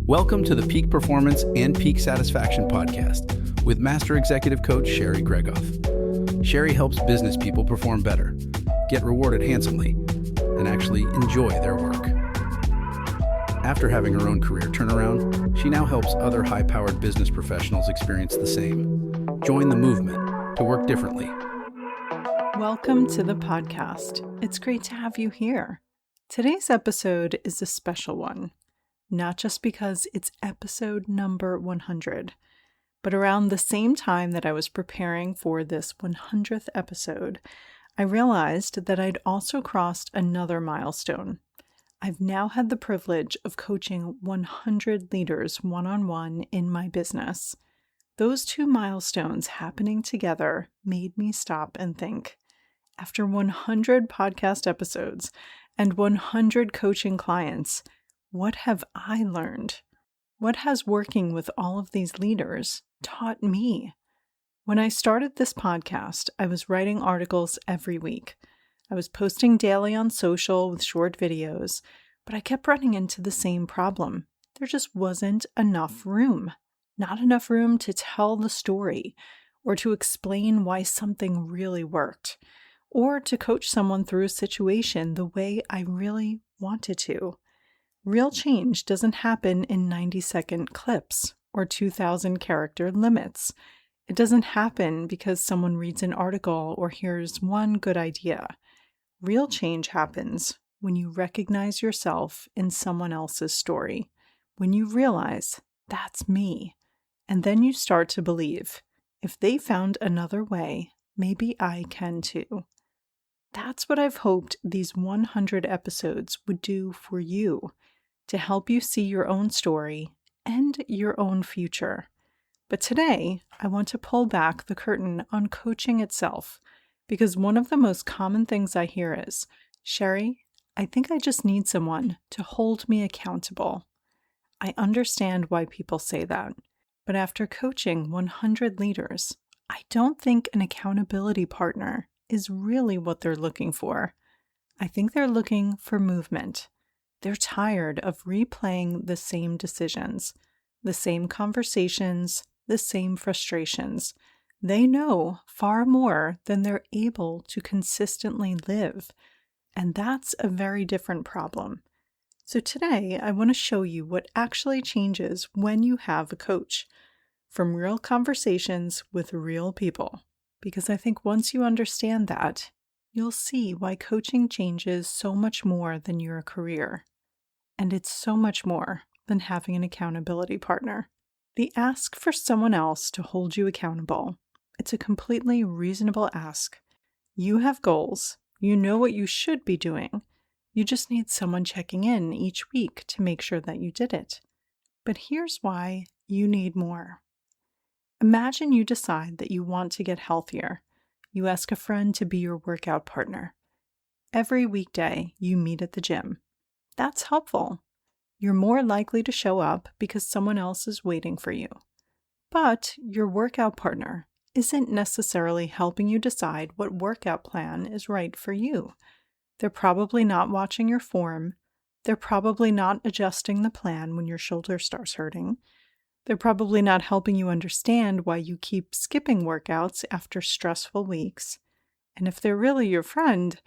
Welcome to the Peak Performance and Peak Satisfaction podcast with Master Executive Coach Sherry Gregoff. Sherry helps business people perform better, get rewarded handsomely, and actually enjoy their work. After having her own career turnaround, she now helps other high-powered business professionals experience the same. Join the movement to work differently. Welcome to the podcast. It's great to have you here. Today's episode is a special one, not just because it's episode number 100, but around the same time that I was preparing for this 100th episode, I realized that I'd also crossed another milestone. I've now had the privilege of coaching 100 leaders one-on-one in my business. Those two milestones happening together made me stop and think. After 100 podcast episodes and 100 coaching clients, what have I learned? What has working with all of these leaders taught me? When I started this podcast, I was writing articles every week. I was posting daily on social with short videos, but I kept running into the same problem. There just wasn't enough room. Not enough room to tell the story, or to explain why something really worked, or to coach someone through a situation the way I really wanted to. Real change doesn't happen in 90-second clips or 2,000-character limits. It doesn't happen because someone reads an article or hears one good idea. Real change happens when you recognize yourself in someone else's story, when you realize, that's me. And then you start to believe, if they found another way, maybe I can too. That's what I've hoped these 100 episodes would do for you, to help you see your own story and your own future. But today, I want to pull back the curtain on coaching itself, because one of the most common things I hear is, Sherry, I think I just need someone to hold me accountable. I understand why people say that. But after coaching 100 leaders, I don't think an accountability partner is really what they're looking for. I think they're looking for movement. They're tired of replaying the same decisions, the same conversations, the same frustrations. They know far more than they're able to consistently live. And that's a very different problem. So today, I want to show you what actually changes when you have a coach, from real conversations with real people. Because I think once you understand that, you'll see why coaching changes so much more than your career. And it's so much more than having an accountability partner. The ask for someone else to hold you accountable. It's a completely reasonable ask. You have goals. You know what you should be doing. You just need someone checking in each week to make sure that you did it. But here's why you need more. Imagine you decide that you want to get healthier. You ask a friend to be your workout partner. Every weekday, you meet at the gym. That's helpful. You're more likely to show up because someone else is waiting for you. But your workout partner isn't necessarily helping you decide what workout plan is right for you. They're probably not watching your form. They're probably not adjusting the plan when your shoulder starts hurting. They're probably not helping you understand why you keep skipping workouts after stressful weeks. And if they're really your friend,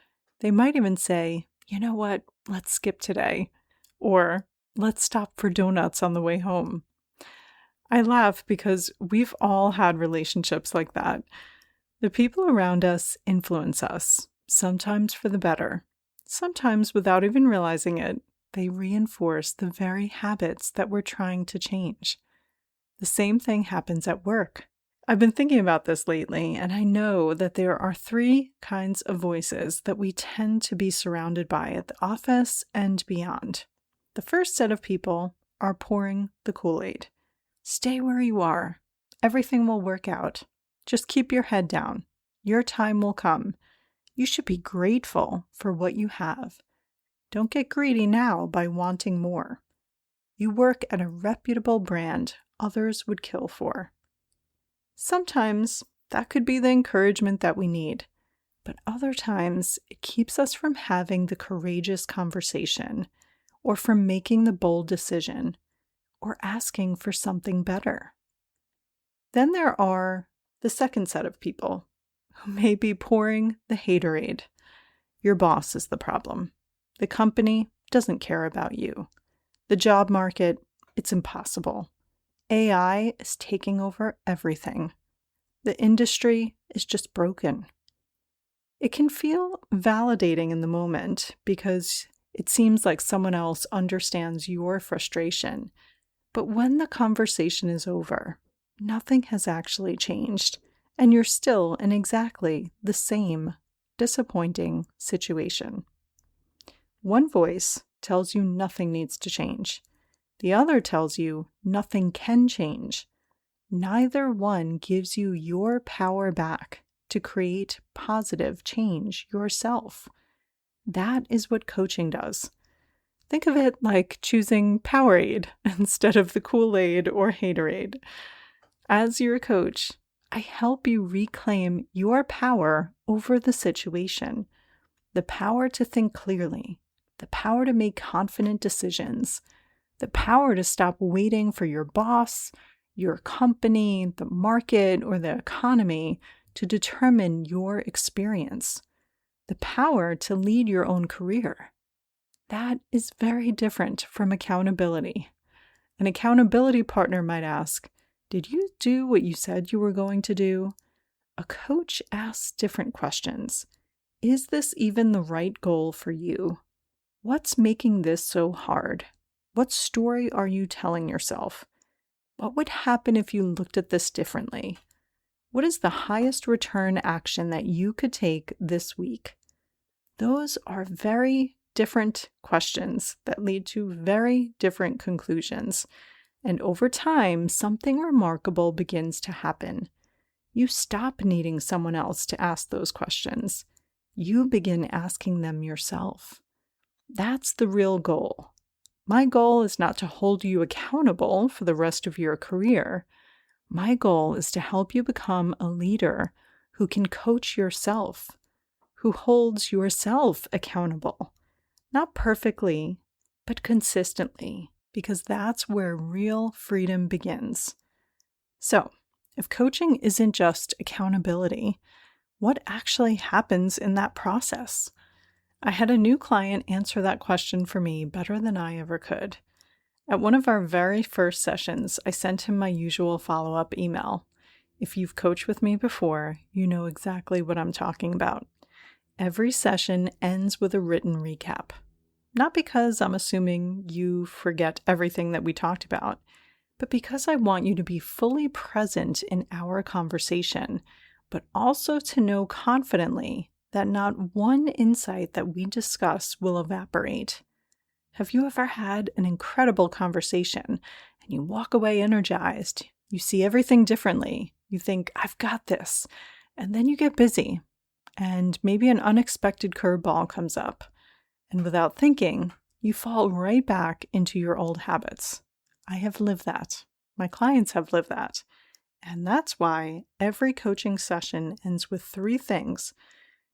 they might even say, you know what, let's skip today. Or let's stop for donuts on the way home. I laugh because we've all had relationships like that. The people around us influence us, sometimes for the better. Sometimes without even realizing it, they reinforce the very habits that we're trying to change. The same thing happens at work. I've been thinking about this lately, and I know that there are 3 kinds of voices that we tend to be surrounded by at the office and beyond. The first set of people are pouring the Kool-Aid. Stay where you are. Everything will work out. Just keep your head down. Your time will come. You should be grateful for what you have. Don't get greedy now by wanting more. You work at a reputable brand others would kill for. Sometimes that could be the encouragement that we need, but other times it keeps us from having the courageous conversation or from making the bold decision or asking for something better. Then there are the second set of people who may be pouring the haterade. Your boss is the problem. The company doesn't care about you. The job market, it's impossible. AI is taking over everything. The industry is just broken. It can feel validating in the moment because it seems like someone else understands your frustration. But when the conversation is over, nothing has actually changed, and you're still in exactly the same disappointing situation. One voice tells you nothing needs to change. The other tells you nothing can change. Neither one gives you your power back to create positive change yourself. That is what coaching does. Think of it like choosing Powerade instead of the Kool-Aid or Haterade. As your coach, I help you reclaim your power over the situation, the power to think clearly, the power to make confident decisions, the power to stop waiting for your boss, your company, the market, or the economy to determine your experience, the power to lead your own career. That is very different from accountability. An accountability partner might ask, "Did you do what you said you were going to do?" A coach asks different questions. Is this even the right goal for you? What's making this so hard? What story are you telling yourself? What would happen if you looked at this differently? What is the highest return action that you could take this week? Those are very different questions that lead to very different conclusions. And over time, something remarkable begins to happen. You stop needing someone else to ask those questions. You begin asking them yourself. That's the real goal. My goal is not to hold you accountable for the rest of your career. My goal is to help you become a leader who can coach yourself, who holds yourself accountable. Not perfectly, but consistently, because that's where real freedom begins. So, if coaching isn't just accountability, what actually happens in that process? I had a new client answer that question for me better than I ever could. At one of our very first sessions, I sent him my usual follow-up email. If you've coached with me before, you know exactly what I'm talking about. Every session ends with a written recap. Not because I'm assuming you forget everything that we talked about, but because I want you to be fully present in our conversation, but also to know confidently that not one insight that we discuss will evaporate. Have you ever had an incredible conversation and you walk away energized? You see everything differently. You think, "I've got this." And then you get busy and maybe an unexpected curveball comes up. And without thinking, you fall right back into your old habits. I have lived that. My clients have lived that. And that's why every coaching session ends with 3 things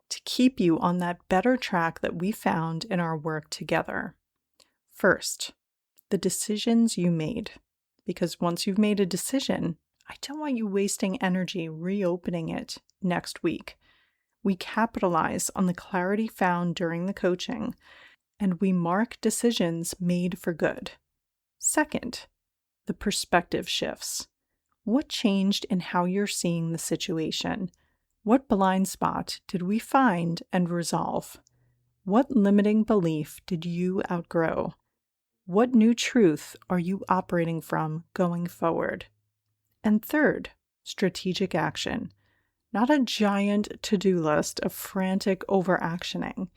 to keep you on that better track that we found in our work together. First, the decisions you made. Because once you've made a decision, I don't want you wasting energy reopening it next week. We capitalize on the clarity found during the coaching, and we mark decisions made for good. Second, the perspective shifts. What changed in how you're seeing the situation? What blind spot did we find and resolve? What limiting belief did you outgrow? What new truth are you operating from going forward? And third, strategic action. Not a giant to-do list of frantic overactioning,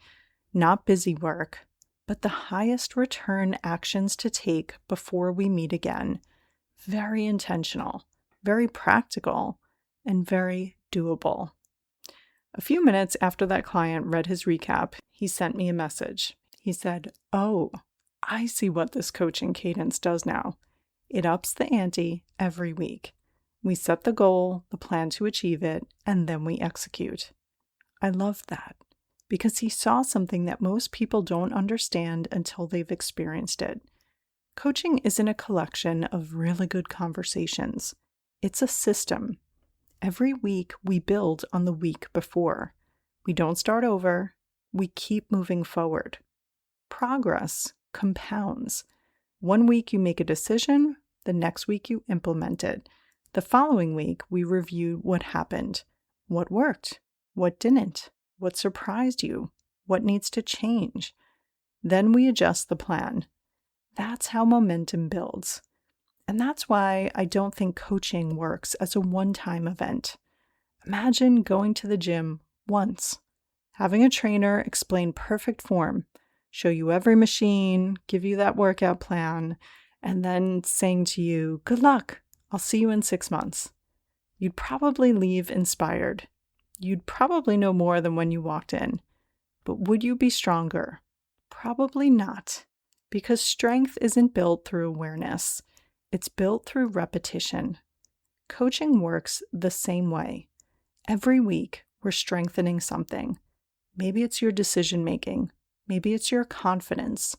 not busy work, but the highest return actions to take before we meet again. Very intentional, very practical, and very doable. A few minutes after that client read his recap, he sent me a message. He said, "Oh, I see what this coaching cadence does now. It ups the ante every week. We set the goal, the plan to achieve it, and then we execute." I loved that because he saw something that most people don't understand until they've experienced it. Coaching isn't a collection of really good conversations. It's a system. Every week we build on the week before. We don't start over. We keep moving forward. Progress compounds. One week you make a decision, the next week you implement it. The following week we review what happened, what worked, what didn't, what surprised you, what needs to change. Then we adjust the plan. That's how momentum builds. And that's why I don't think coaching works as a one-time event. Imagine going to the gym once, having a trainer explain perfect form, show you every machine, give you that workout plan, and then saying to you, "Good luck, I'll see you in 6 months." You'd probably leave inspired. You'd probably know more than when you walked in. But would you be stronger? Probably not. Because strength isn't built through awareness. It's built through repetition. Coaching works the same way. Every week, we're strengthening something. Maybe it's your decision-making. Maybe it's your confidence.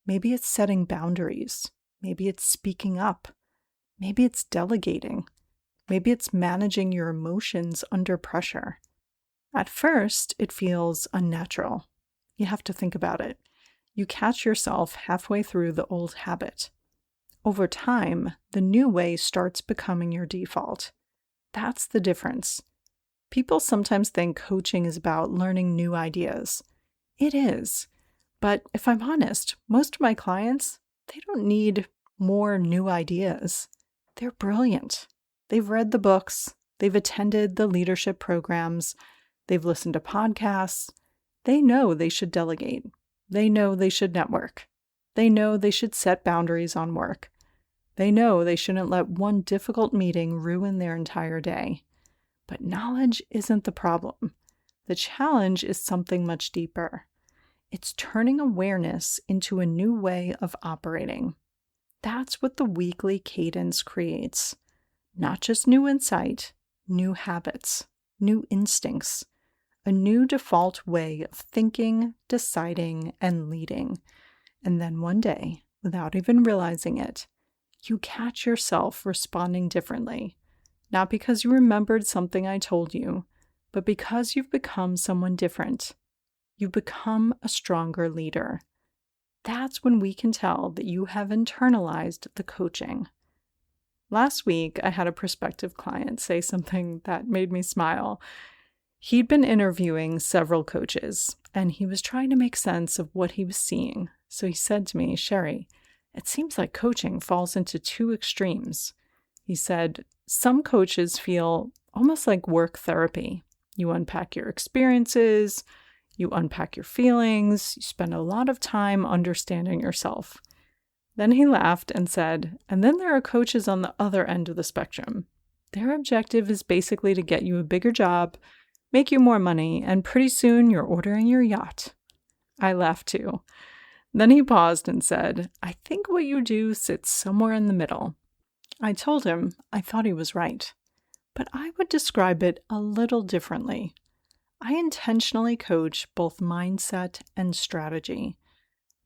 Maybe it's setting boundaries. Maybe it's speaking up. Maybe it's delegating. Maybe it's managing your emotions under pressure. At first, it feels unnatural. You have to think about it. You catch yourself halfway through the old habit. Over time, the new way starts becoming your default. That's the difference. People sometimes think coaching is about learning new ideas. It is. But if I'm honest, most of my clients, they don't need more new ideas. They're brilliant. They've read the books. They've attended the leadership programs. They've listened to podcasts. They know they should delegate. They know they should network. They know they should set boundaries on work. They know they shouldn't let one difficult meeting ruin their entire day. But knowledge isn't the problem. The challenge is something much deeper. It's turning awareness into a new way of operating. That's what the weekly cadence creates. Not just new insight, new habits, new instincts. A new default way of thinking, deciding, and leading. And then one day, without even realizing it, you catch yourself responding differently. Not because you remembered something I told you, but because you've become someone different. You've become a stronger leader. That's when we can tell that you have internalized the coaching. Last week, I had a prospective client say something that made me smile. He'd been interviewing several coaches, and he was trying to make sense of what he was seeing. So he said to me, "Sherry, it seems like coaching falls into two extremes." He said, "Some coaches feel almost like work therapy. You unpack your experiences, you unpack your feelings, you spend a lot of time understanding yourself." Then he laughed and said, "And then there are coaches on the other end of the spectrum. Their objective is basically to get you a bigger job, make you more money, and pretty soon you're ordering your yacht." I laughed too. Then he paused and said, "I think what you do sits somewhere in the middle." I told him I thought he was right, but I would describe it a little differently. I intentionally coach both mindset and strategy,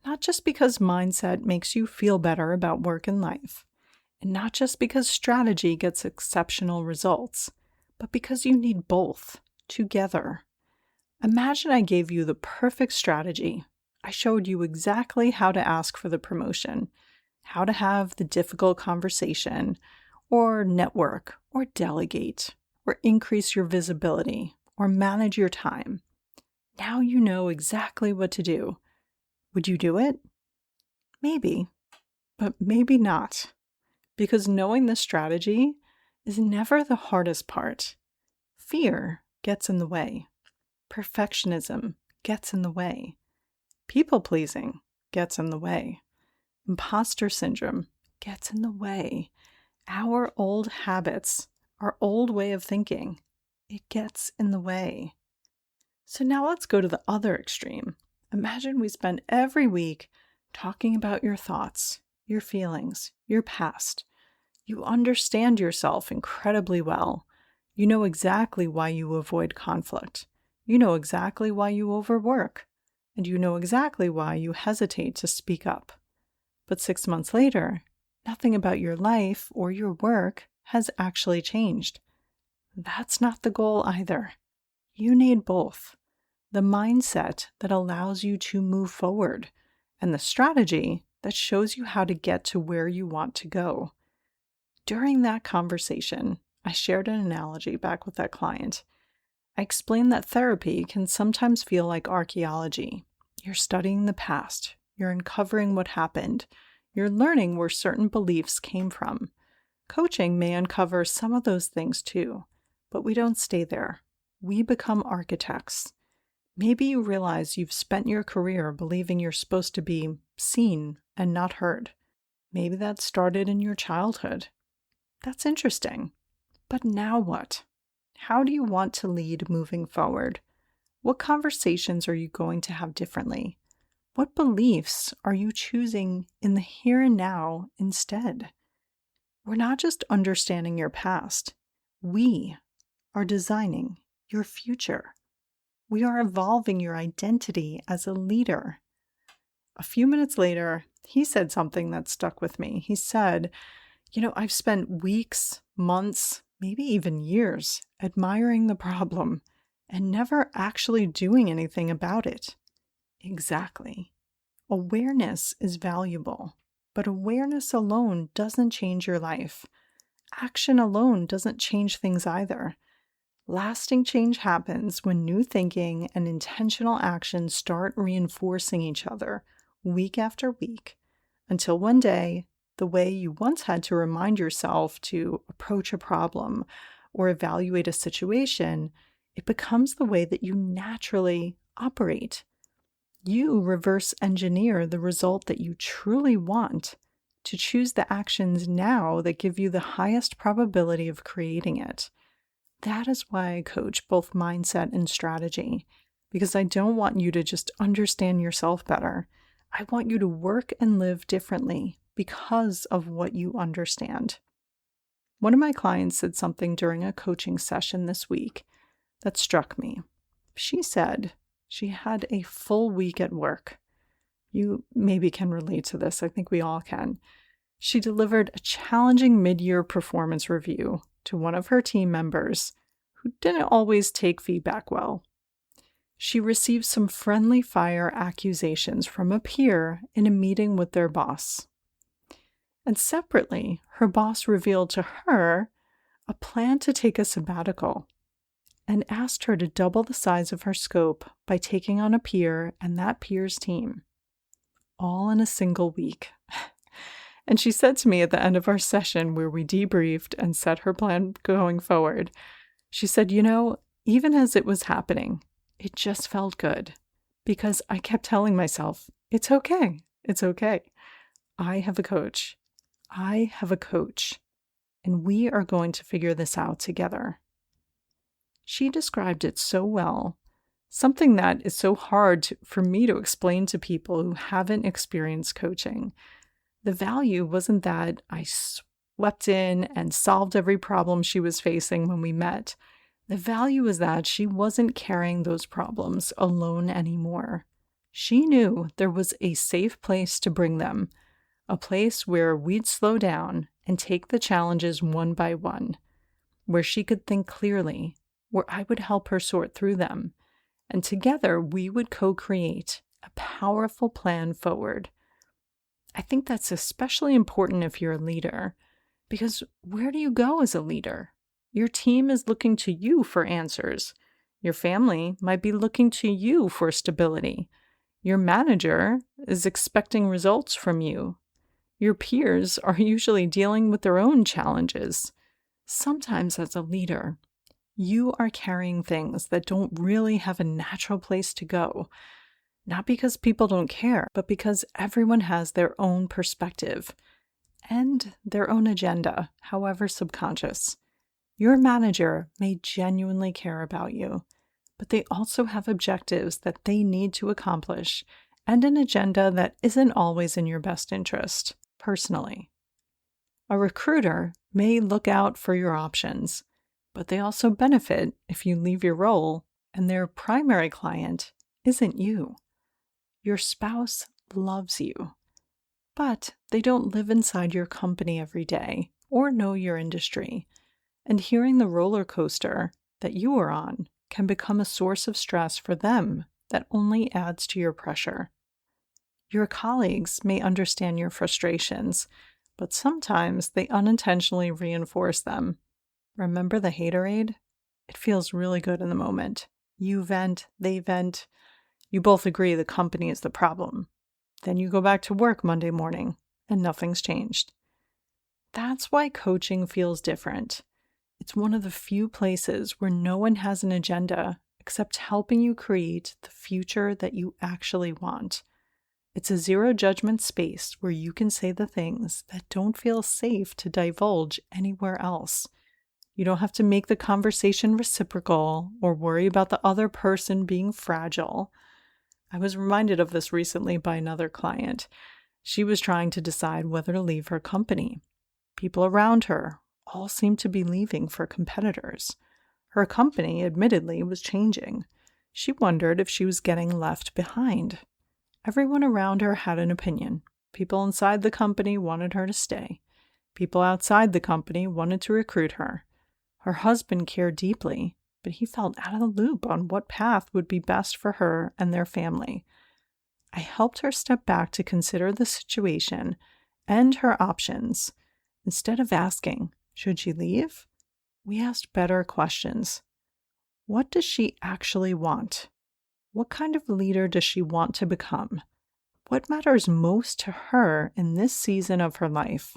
not just because mindset makes you feel better about work and life, and not just because strategy gets exceptional results, but because you need both. Together. Imagine I gave you the perfect strategy. I showed you exactly how to ask for the promotion, how to have the difficult conversation, or network, or delegate, or increase your visibility, or manage your time. Now you know exactly what to do. Would you do it? Maybe, but maybe not. Because knowing the strategy is never the hardest part. Fear gets in the way. Perfectionism gets in the way. People-pleasing gets in the way. Imposter syndrome gets in the way. Our old habits, our old way of thinking, it gets in the way. So now let's go to the other extreme. Imagine we spend every week talking about your thoughts, your feelings, your past. You understand yourself incredibly well. You know exactly why you avoid conflict. You know exactly why you overwork. And you know exactly why you hesitate to speak up. But 6 months later, nothing about your life or your work has actually changed. That's not the goal either. You need both. The mindset that allows you to move forward, and the strategy that shows you how to get to where you want to go. During that conversation, I shared an analogy back with that client. I explained that therapy can sometimes feel like archaeology. You're studying the past, you're uncovering what happened, you're learning where certain beliefs came from. Coaching may uncover some of those things too, but we don't stay there. We become architects. Maybe you realize you've spent your career believing you're supposed to be seen and not heard. Maybe that started in your childhood. That's interesting. But now what? How do you want to lead moving forward? What conversations are you going to have differently? What beliefs are you choosing in the here and now instead? We're not just understanding your past. We are designing your future. We are evolving your identity as a leader. A few minutes later, he said something that stuck with me. He said, I've spent weeks, months, maybe even years admiring the problem and never actually doing anything about it. Exactly. Awareness is valuable, but awareness alone doesn't change your life. Action alone doesn't change things either. Lasting change happens when new thinking and intentional action start reinforcing each other week after week, until one day, the way you once had to remind yourself to approach a problem or evaluate a situation, it becomes the way that you naturally operate. You reverse engineer the result that you truly want to choose the actions now that give you the highest probability of creating it. That is why I coach both mindset and strategy, because I don't want you to just understand yourself better. I want you to work and live differently because of what you understand. One of my clients said something during a coaching session this week that struck me. She said she had a full week at work. You maybe can relate to this. I think we all can. She delivered a challenging mid-year performance review to one of her team members who didn't always take feedback well. She received some friendly fire accusations from a peer in a meeting with their boss. And separately, her boss revealed to her a plan to take a sabbatical and asked her to double the size of her scope by taking on a peer and that peer's team, all in a single week. And she said to me at the end of our session where we debriefed and set her plan going forward, she said, even as it was happening, it just felt good because I kept telling myself, it's okay. It's okay. I have a coach. I have a coach, and we are going to figure this out together. She described it so well, something that is so hard for me to explain to people who haven't experienced coaching. The value wasn't that I swept in and solved every problem she was facing when we met. The value is that she wasn't carrying those problems alone anymore. She knew there was a safe place to bring them, a place where we'd slow down and take the challenges one by one, where she could think clearly, where I would help her sort through them, and together we would co-create a powerful plan forward. I think that's especially important if you're a leader, because where do you go as a leader? Your team is looking to you for answers. Your family might be looking to you for stability. Your manager is expecting results from you. Your peers are usually dealing with their own challenges. Sometimes as a leader, you are carrying things that don't really have a natural place to go. Not because people don't care, but because everyone has their own perspective and their own agenda, however subconscious. Your manager may genuinely care about you, but they also have objectives that they need to accomplish and an agenda that isn't always in your best interest, personally. A recruiter may look out for your options, but they also benefit if you leave your role and their primary client isn't you. Your spouse loves you. but they don't live inside your company every day or know your industry. And hearing the roller coaster that you are on can become a source of stress for them that only adds to your pressure. Your colleagues may understand your frustrations, but sometimes they unintentionally reinforce them. Remember the haterade? It feels really good in the moment. You vent, they vent. You both agree the company is the problem. Then you go back to work Monday morning, and nothing's changed. That's why coaching feels different. It's one of the few places where no one has an agenda except helping you create the future that you actually want. It's a zero-judgment space where you can say the things that don't feel safe to divulge anywhere else. You don't have to make the conversation reciprocal or worry about the other person being fragile. I was reminded of this recently by another client. She was trying to decide whether to leave her company. People around her all seemed to be leaving for competitors. Her company, admittedly, was changing. She wondered if she was getting left behind. Everyone around her had an opinion. People inside the company wanted her to stay. People outside the company wanted to recruit her. Her husband cared deeply, but he felt out of the loop on what path would be best for her and their family. I helped her step back to consider the situation and her options. Instead of asking, should she leave? We asked better questions. What does she actually want? What kind of leader does she want to become? What matters most to her in this season of her life?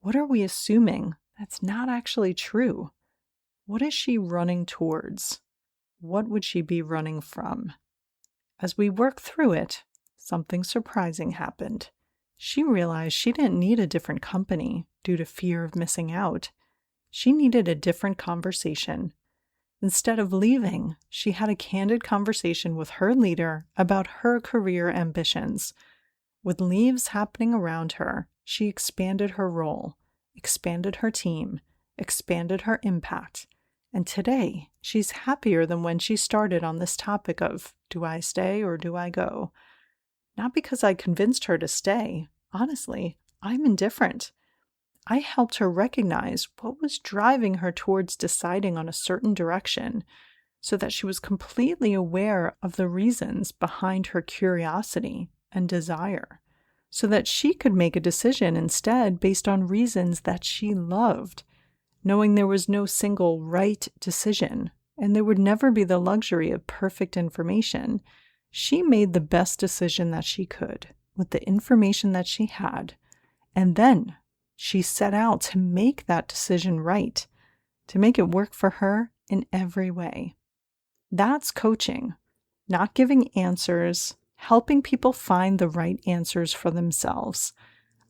What are we assuming that's not actually true? What is she running towards? What would she be running from? As we worked through it, something surprising happened. She realized she didn't need a different company due to fear of missing out. She needed a different conversation. Instead of leaving, she had a candid conversation with her leader about her career ambitions. With leaves happening around her, she expanded her role, expanded her team, expanded her impact. And today, she's happier than when she started on this topic of, do I stay or do I go? Not because I convinced her to stay. Honestly, I'm indifferent. I helped her recognize what was driving her towards deciding on a certain direction so that she was completely aware of the reasons behind her curiosity and desire, so that she could make a decision instead based on reasons that she loved, knowing there was no single right decision and there would never be the luxury of perfect information. She made the best decision that she could with the information that she had, and then she set out to make that decision right, to make it work for her in every way. That's coaching, not giving answers, helping people find the right answers for themselves.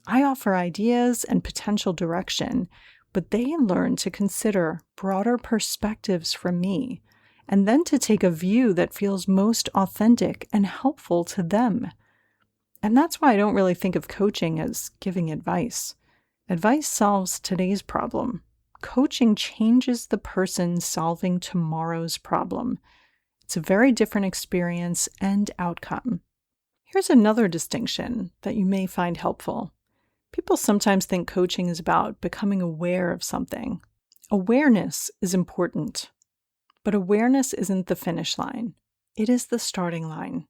I offer ideas and potential direction, but they learn to consider broader perspectives from me, and then to take a view that feels most authentic and helpful to them. And that's why I don't really think of coaching as giving advice. Advice solves today's problem. Coaching changes the person solving tomorrow's problem. It's a very different experience and outcome. Here's another distinction that you may find helpful. People sometimes think coaching is about becoming aware of something. Awareness is important, but awareness isn't the finish line. It is the starting line.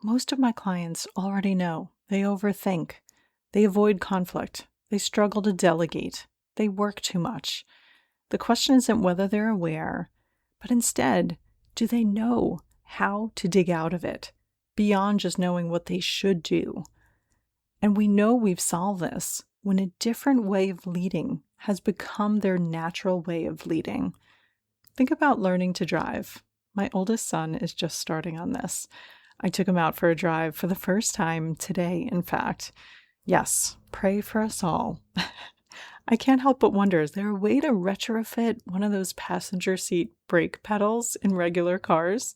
Most of my clients already know. They overthink. They avoid conflict. They struggle to delegate. They work too much. The question isn't whether they're aware, but instead, do they know how to dig out of it, beyond just knowing what they should do? And we know we've solved this when a different way of leading has become their natural way of leading. Think about learning to drive. My oldest son is just starting on this. I took him out for a drive for the first time today, in fact. Yes, pray for us all. I can't help but wonder, is there a way to retrofit one of those passenger seat brake pedals in regular cars?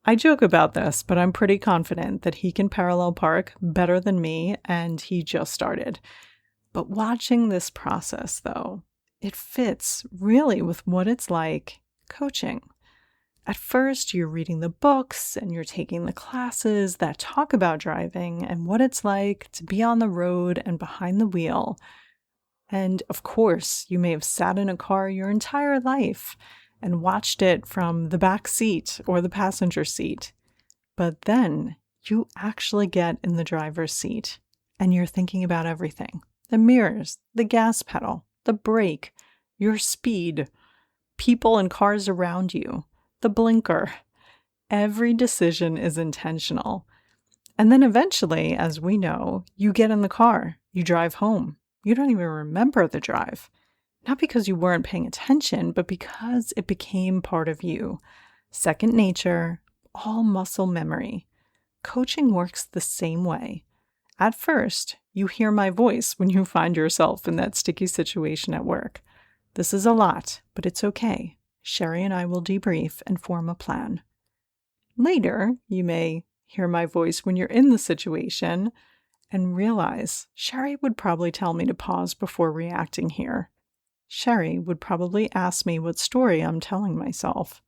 I joke about this, but I'm pretty confident that he can parallel park better than me, and he just started. But watching this process, though, it fits really with what it's like coaching. At first, you're reading the books and you're taking the classes that talk about driving and what it's like to be on the road and behind the wheel. And of course, you may have sat in a car your entire life and watched it from the back seat or the passenger seat. But then you actually get in the driver's seat and you're thinking about everything. The mirrors, the gas pedal, the brake, your speed, people and cars around you, the blinker. Every decision is intentional. And then eventually, as we know, you get in the car, you drive home. You don't even remember the drive. Not because you weren't paying attention, but because it became part of you. Second nature, all muscle memory. Coaching works the same way. At first, you hear my voice when you find yourself in that sticky situation at work. This is a lot, but it's okay. Sherry and I will debrief and form a plan. Later, you may hear my voice when you're in the situation and realize Sherry would probably tell me to pause before reacting here. Sherry would probably ask me what story I'm telling myself.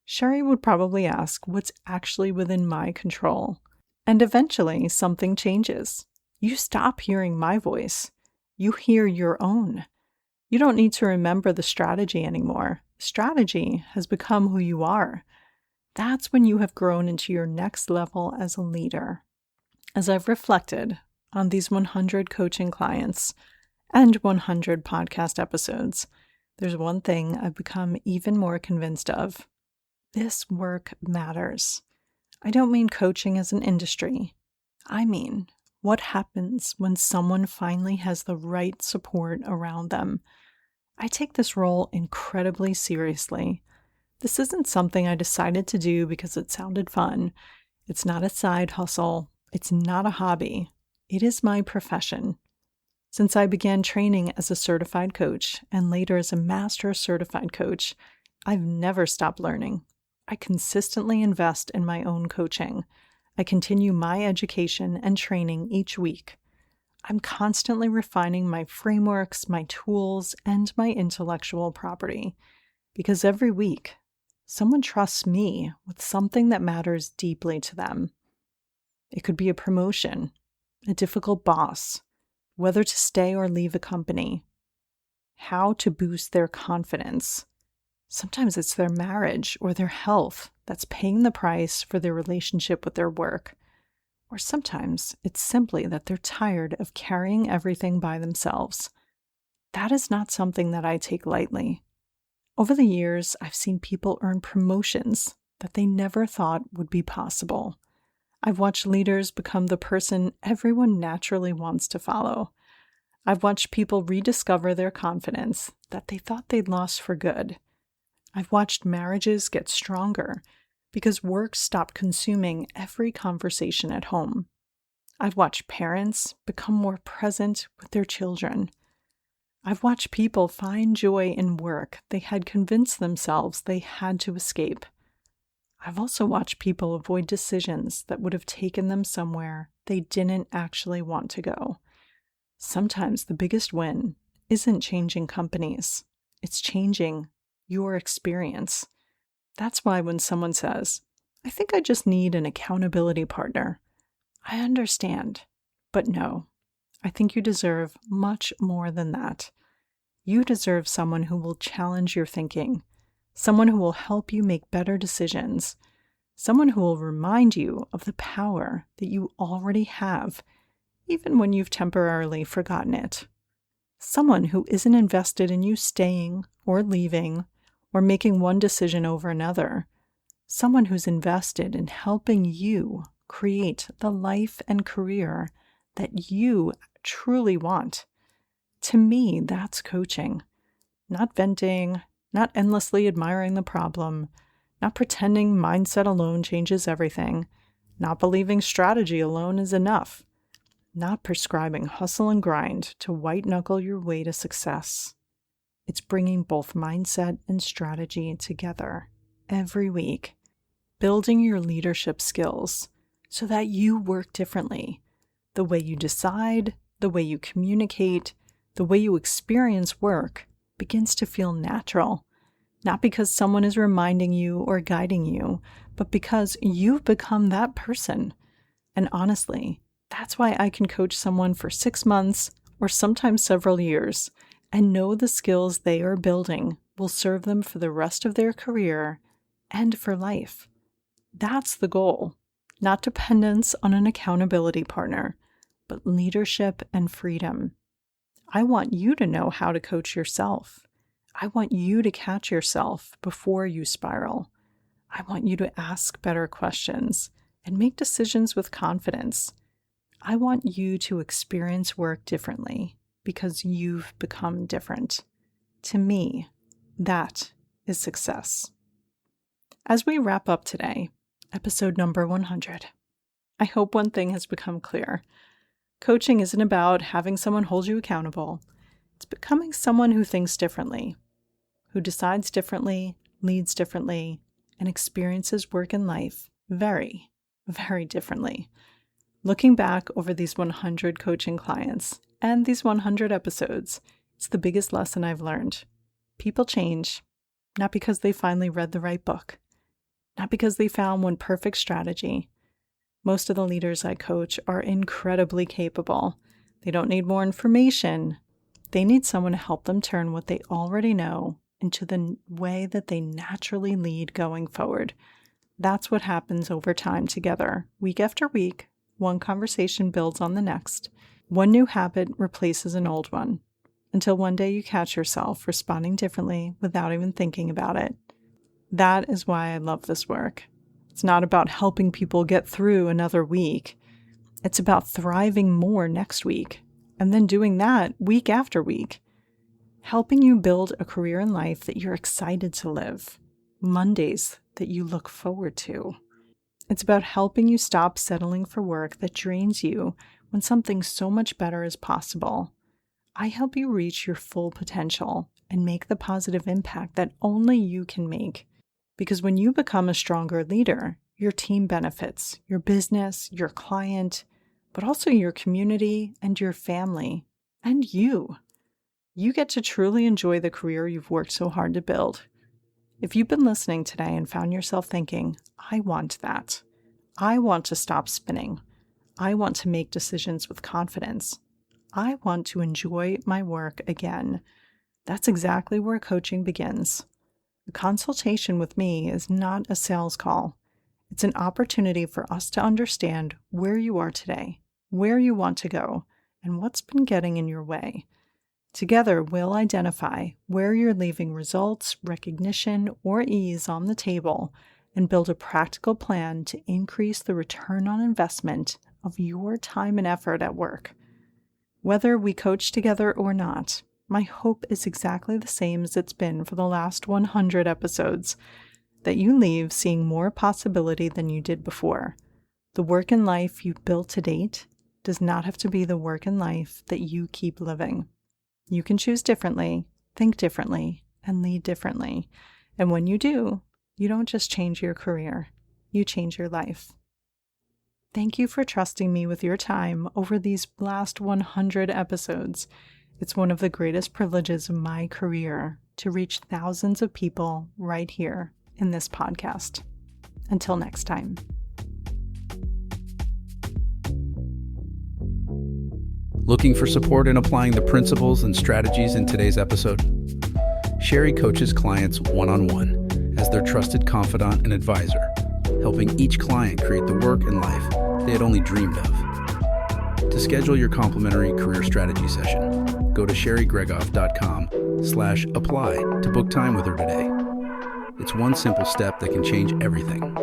Sherry would probably ask what's actually within my control. And eventually, something changes. You stop hearing my voice. You hear your own. You don't need to remember the strategy anymore. Strategy has become who you are. That's when you have grown into your next level as a leader. As I've reflected on these 100 coaching clients and 100 podcast episodes, there's one thing I've become even more convinced of. This work matters. I don't mean coaching as an industry. I mean, what happens when someone finally has the right support around them? I take this role incredibly seriously. This isn't something I decided to do because it sounded fun. It's not a side hustle. It's not a hobby. It is my profession. Since I began training as a certified coach and later as a master certified coach, I've never stopped learning. I consistently invest in my own coaching. I continue my education and training each week. I'm constantly refining my frameworks, my tools, and my intellectual property. Because every week, someone trusts me with something that matters deeply to them. It could be a promotion, a difficult boss, whether to stay or leave a company, how to boost their confidence. Sometimes it's their marriage or their health that's paying the price for their relationship with their work. Or sometimes it's simply that they're tired of carrying everything by themselves. That is not something that I take lightly. Over the years, I've seen people earn promotions that they never thought would be possible. I've watched leaders become the person everyone naturally wants to follow. I've watched people rediscover their confidence that they thought they'd lost for good. I've watched marriages get stronger because work stopped consuming every conversation at home. I've watched parents become more present with their children. I've watched people find joy in work they had convinced themselves they had to escape. I've also watched people avoid decisions that would have taken them somewhere they didn't actually want to go. Sometimes the biggest win isn't changing companies. It's changing your experience. That's why when someone says, "I think I just need an accountability partner," I understand. But no, I think you deserve much more than that. You deserve someone who will challenge your thinking, someone who will help you make better decisions, someone who will remind you of the power that you already have, even when you've temporarily forgotten it. Someone who isn't invested in you staying or leaving or making one decision over another. Someone who's invested in helping you create the life and career that you truly want. To me, that's coaching. Not venting, not endlessly admiring the problem, not pretending mindset alone changes everything, not believing strategy alone is enough, not prescribing hustle and grind to white-knuckle your way to success. It's bringing both mindset and strategy together every week, building your leadership skills so that you work differently. The way you decide, the way you communicate, the way you experience work begins to feel natural. not because someone is reminding you or guiding you, but because you've become that person. And honestly, that's why I can coach someone for 6 months or sometimes several years and know the skills they are building will serve them for the rest of their career and for life. That's the goal, not dependence on an accountability partner, but leadership and freedom. I want you to know how to coach yourself. I want you to catch yourself before you spiral. I want you to ask better questions and make decisions with confidence. I want you to experience work differently because you've become different. To me, that is success. As we wrap up today, episode number 100, I hope one thing has become clear. Coaching isn't about having someone hold you accountable. It's becoming someone who thinks differently, who decides differently, leads differently, and experiences work and life very, very differently. Looking back over these 100 coaching clients and these 100 episodes, it's the biggest lesson I've learned. People change, not because they finally read the right book, not because they found one perfect strategy. Most of the leaders I coach are incredibly capable. They don't need more information. They need someone to help them turn what they already know into the way that they naturally lead going forward. That's what happens over time together. Week after week, one conversation builds on the next. One new habit replaces an old one, until one day you catch yourself responding differently without even thinking about it. That is why I love this work. It's not about helping people get through another week. It's about thriving more next week, and then doing that week after week. Helping you build a career in life that you're excited to live, Mondays that you look forward to. It's about helping you stop settling for work that drains you when something so much better is possible. I help you reach your full potential and make the positive impact that only you can make. Because when you become a stronger leader, your team benefits, your business, your client, but also your community and your family, and you. You get to truly enjoy the career you've worked so hard to build. If you've been listening today and found yourself thinking, I want that. I want to stop spinning. I want to make decisions with confidence. I want to enjoy my work again. That's exactly where coaching begins. A consultation with me is not a sales call. It's an opportunity for us to understand where you are today, where you want to go, and what's been getting in your way. Together, we'll identify where you're leaving results, recognition, or ease on the table and build a practical plan to increase the return on investment of your time and effort at work. Whether we coach together or not, my hope is exactly the same as it's been for the last 100 episodes, that you leave seeing more possibility than you did before. The work and life you've built to date does not have to be the work and life that you keep living. You can choose differently, think differently, and lead differently. And when you do, you don't just change your career, you change your life. Thank you for trusting me with your time over these last 100 episodes. It's one of the greatest privileges of my career to reach thousands of people right here in this podcast. Until next time. Looking for support in applying the principles and strategies in today's episode? Sherry coaches clients one-on-one as their trusted confidant and advisor, helping each client create the work and life they had only dreamed of. To schedule your complimentary career strategy session, go to sherrygregoff.com/apply to book time with her today. It's one simple step that can change everything.